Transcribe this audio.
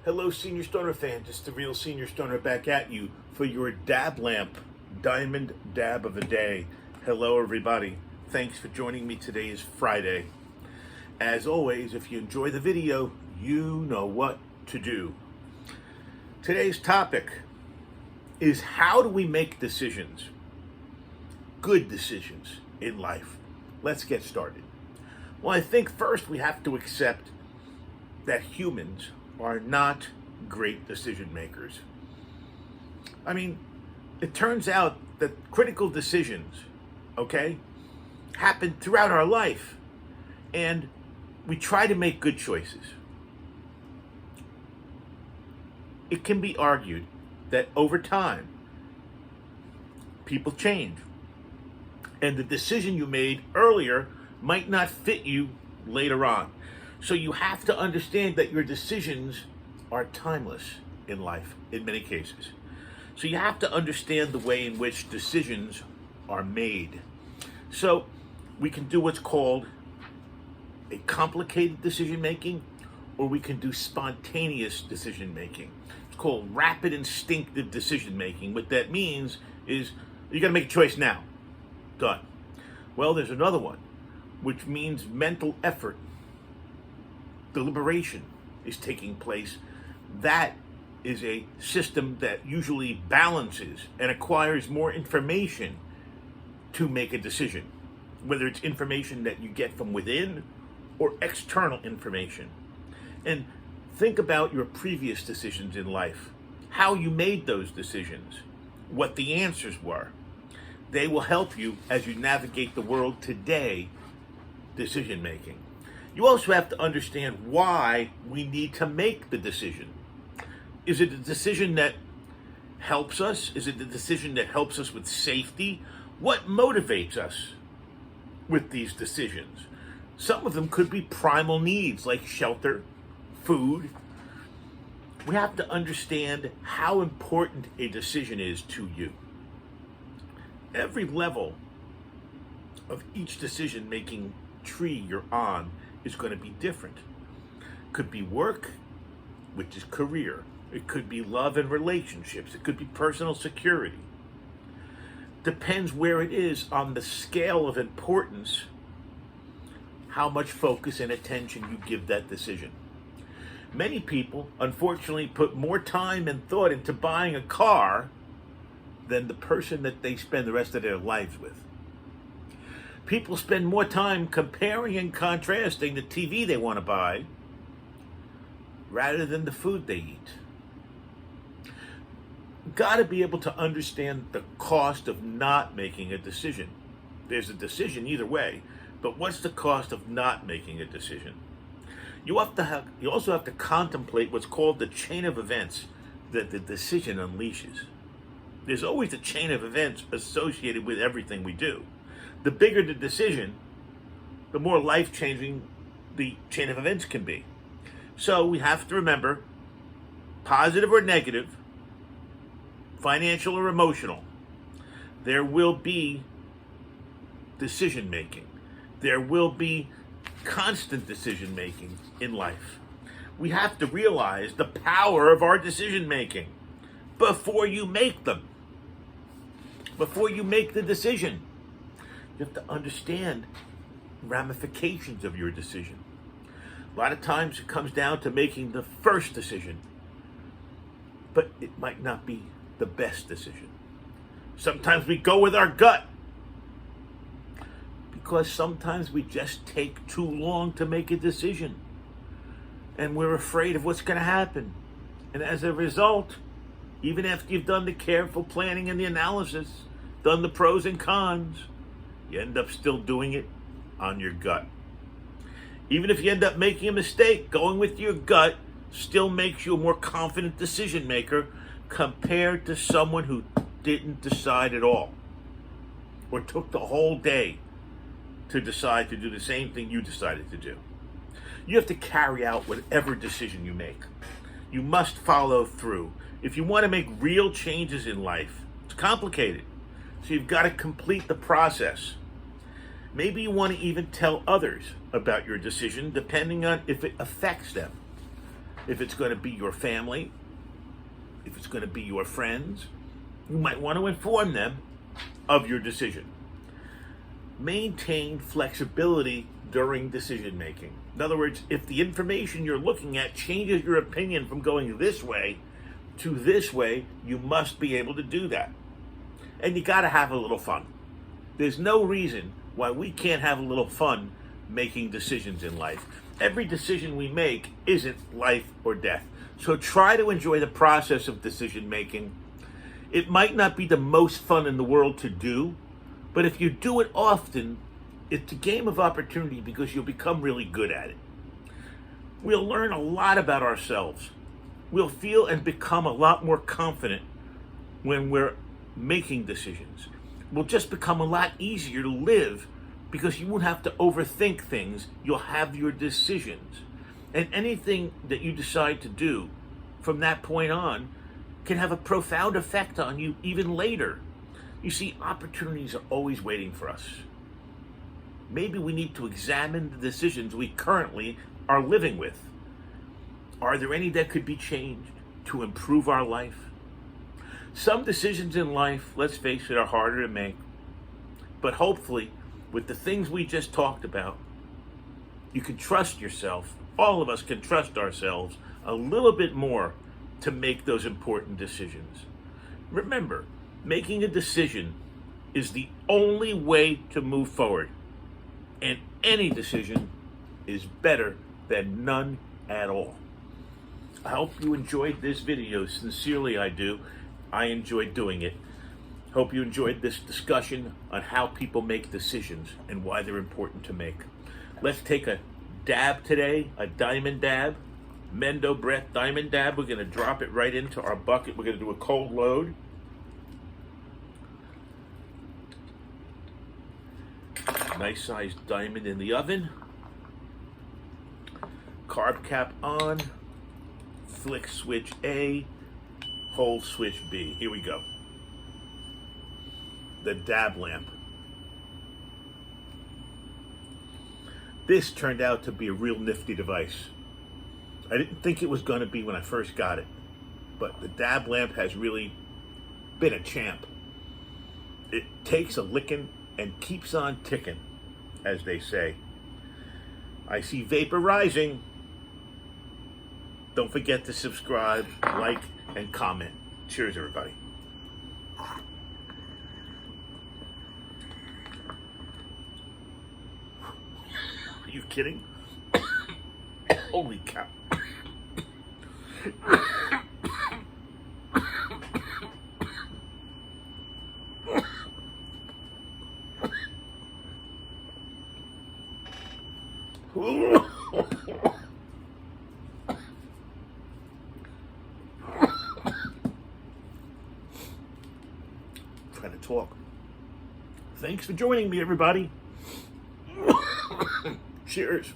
Hello, Senior Stoner fan. Just the real Senior Stoner back at you for your Dablamp Diamond Dab of the Day. Hello, everybody. Thanks for joining me. Today is Friday. As always, if you enjoy the video, you know what to do. Today's topic is how do we make decisions? Good decisions in life. Let's get started. Well, I think first we have to accept that humans are not great decision makers. I mean, it turns out that critical decisions, happen throughout our life, and we try to make good choices. It can be argued that over time, people change, and the decision you made earlier might not fit you later on. So you have to understand that your decisions are timeless in life in many cases. So you have to understand the way in which decisions are made. So we can do what's called a complicated decision making, or we can do spontaneous decision making. It's called rapid instinctive decision making. What that means is you got to make a choice now. Done. Well, there's another one, which means mental effort. Deliberation is taking place. That is a system that usually balances and acquires more information to make a decision, whether it's information that you get from within or external information. And think about your previous decisions in life, how you made those decisions, what the answers were. They will help you as you navigate the world today, decision making. You also have to understand why we need to make the decision. Is it a decision that helps us? Is it the decision that helps us with safety? What motivates us with these decisions? Some of them could be primal needs like shelter, food. We have to understand how important a decision is to you. Every level of each decision-making tree you're on is going to be different. Could be work, which is career. It could be love and relationships. It could be personal security. Depends where it is on the scale of importance, how much focus and attention you give that decision. Many people, unfortunately, put more time and thought into buying a car than the person that they spend the rest of their lives with. People spend more time comparing and contrasting the TV they want to buy rather than the food they eat. Got to be able to understand the cost of not making a decision. There's a decision either way, but what's the cost of not making a decision? You also have to contemplate what's called the chain of events that the decision unleashes. There's always a chain of events associated with everything we do. The bigger the decision, the more life-changing the chain of events can be. So we have to remember, positive or negative, financial or emotional, there will be decision-making. There will be constant decision-making in life. We have to realize the power of our decision-making before you make them. Before you make the decision. You have to understand ramifications of your decision. A lot of times it comes down to making the first decision, but it might not be the best decision. Sometimes we go with our gut because sometimes we just take too long to make a decision and we're afraid of what's going to happen. And as a result, even after you've done the careful planning and the analysis, done the pros and cons, you end up still doing it on your gut. Even if you end up making a mistake, going with your gut still makes you a more confident decision maker compared to someone who didn't decide at all or took the whole day to decide to do the same thing you decided to do. You have to carry out whatever decision you make. You must follow through. If you want to make real changes in life, it's complicated. So you've got to complete the process. Maybe you want to even tell others about your decision, depending on if it affects them. If it's going to be your family, if it's going to be your friends, you might want to inform them of your decision. Maintain flexibility during decision making. In other words, if the information you're looking at changes your opinion from going this way to this way, you must be able to do that. And you got to have a little fun. There's no reason why we can't have a little fun making decisions in life. Every decision we make isn't life or death. So try to enjoy the process of decision making. It might not be the most fun in the world to do, but if you do it often, it's a game of opportunity because you'll become really good at it. We'll learn a lot about ourselves. We'll feel and become a lot more confident when we're making decisions. Will just become a lot easier to live because you won't have to overthink things. You'll have your decisions. And anything that you decide to do from that point on can have a profound effect on you even later. You see, opportunities are always waiting for us. Maybe we need to examine the decisions we currently are living with. Are there any that could be changed to improve our life? Some decisions in life, let's face it, are harder to make. But hopefully, with the things we just talked about, you can trust yourself. All of us can trust ourselves a little bit more to make those important decisions. Remember, making a decision is the only way to move forward. And any decision is better than none at all. I hope you enjoyed this video. Sincerely, I do. I enjoyed doing it. Hope you enjoyed this discussion on how people make decisions and why they're important to make. Let's take a dab today, a diamond dab, Mendo Breath diamond dab. We're going to drop it right into our bucket. We're going to do a cold load. Nice sized diamond in the oven. Carb cap on. Flick switch A. Hold switch B. Here we go. The Dablamp. This turned out to be a real nifty device. I didn't think it was going to be when I first got it, but the Dablamp has really been a champ. It takes a licking and keeps on ticking, as they say. I see vapor rising. Don't forget to subscribe, like, and comment. Cheers, everybody. Are you kidding? Holy cow. Trying to talk. Thanks for joining me, everybody. Cheers.